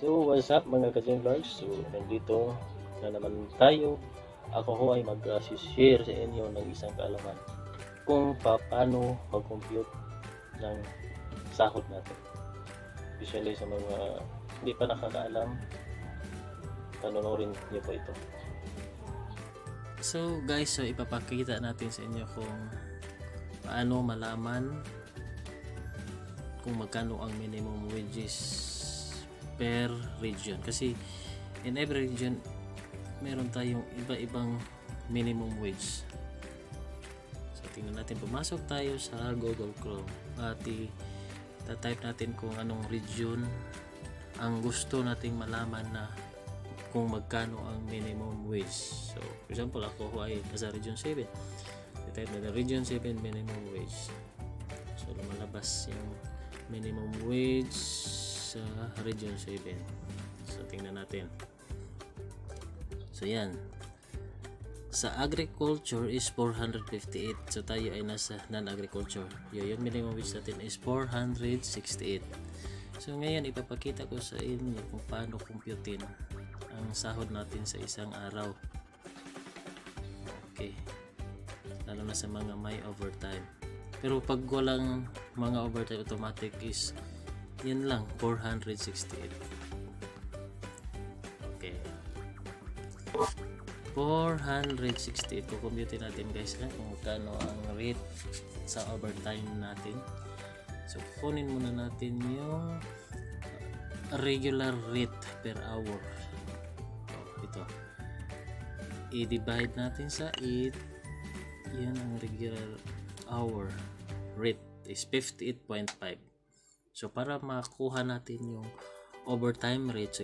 So what's up mga ka-Genvlogs? So nandito na naman tayo. Ako ho ay mag-share sa inyo ng isang kaalaman kung paano mag-compute ng sahod natin. Especially sa mga hindi pa nakakaalam, panoorin niyo po ito. So guys, ipapakita natin sa inyo kung paano malaman kung magkano ang minimum wages per region, kasi in every region meron tayong iba-ibang minimum wage. So tingnan natin, pumasok tayo sa Google Chrome at i-type natin kung anong region ang gusto nating malaman na kung magkano ang minimum wage. So for example, ako ay nasa region 7, i-type natin region 7 minimum wage. So lumalabas yung minimum wage sa region 7. So tingnan natin. So yan, sa agriculture is 458. So tayo ay nasa non-agriculture. Yung minimum wage natin is 468. So ngayon ipapakita ko sa inyo kung paano computein ang sahod natin sa isang araw. Okay, lalo na sa mga may overtime. Pero pag walang mga overtime, automatic is yan lang, 468. Okay, 468. Kukumpute natin guys kung magkano ang rate sa overtime natin. So kunin muna natin yung regular rate per hour. Ito, i-divide natin sa 8. Yan ang regular hour rate is 58.5. So para makuha natin yung overtime rate, so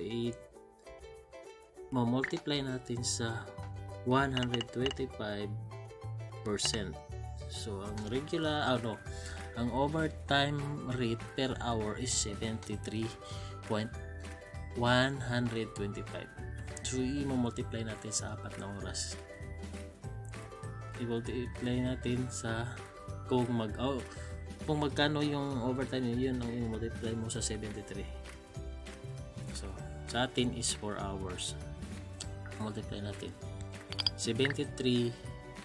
multiply natin sa 125%. So ang regular ang overtime rate per hour is 73.125. So i-multiply natin sa 4 na oras. I-multiply natin sa kung magkano yung overtime, yun ang i-multiply mo sa 73. So sa atin is 4 hours. Multiply natin 73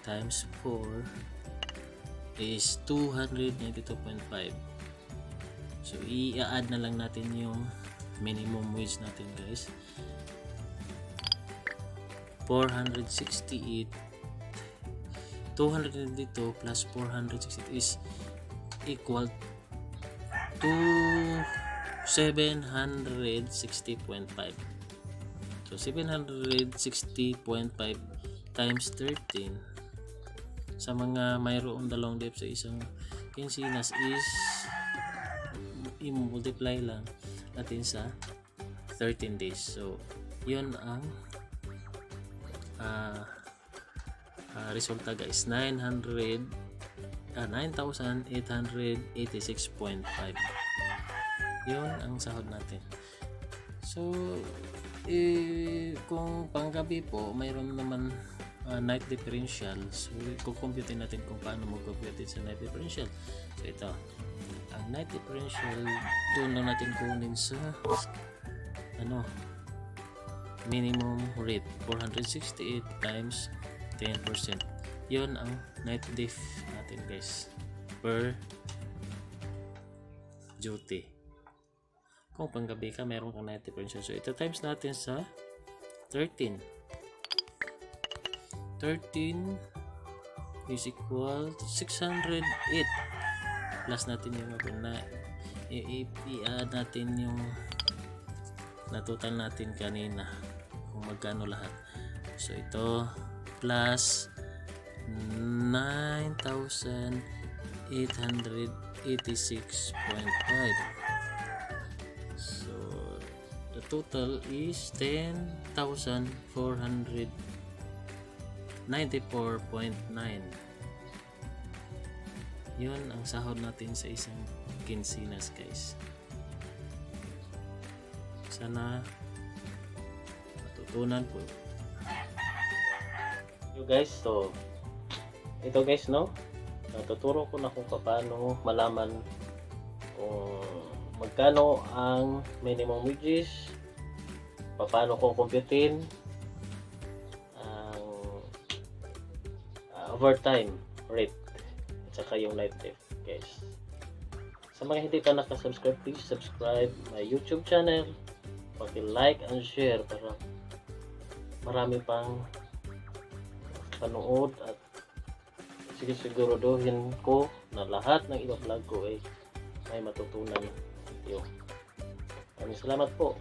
times 4 is 292.5. So i-add na lang natin yung minimum wage natin guys. 468 292 plus 468 is equal to 760.5. So 760.5 times 13 sa mga mayroong dalawang dip sa isang quincenas is i-multiply lang natin sa 13 days. So yun ang resulta guys, 9,886.5. yun ang sahod natin. So kung panggabi po, mayroon naman night differential. So kukumpute natin kung paano mag-compute sa night differential. So ito, ang night differential, doon lang natin kunin sa minimum rate, 468 times 10%. Yun ang night diff natin guys per duty. Kung panggabi ka, meron kang night differential. So ito times natin sa 13 is equal to 608. Plus natin yung i-add natin yung natutal natin kanina kung magkano lahat. So ito plus 9,886.5. So the total is 10,494.9. Yun ang sahod natin sa isang quincenas guys. Sana matutunan po. Guys, so ito guys, no, natuturo ko na kung paano malaman kung magkano ang minimum wages paano ko computein ang overtime rate at saka yung night shift, guys. Sa mga hindi pa nakasubscribe, please subscribe my YouTube channel, paki-like and share para marami pang panood, at siguraduhin ko na lahat ng iba vlog ko ay may matutunan kayo. Maraming salamat po.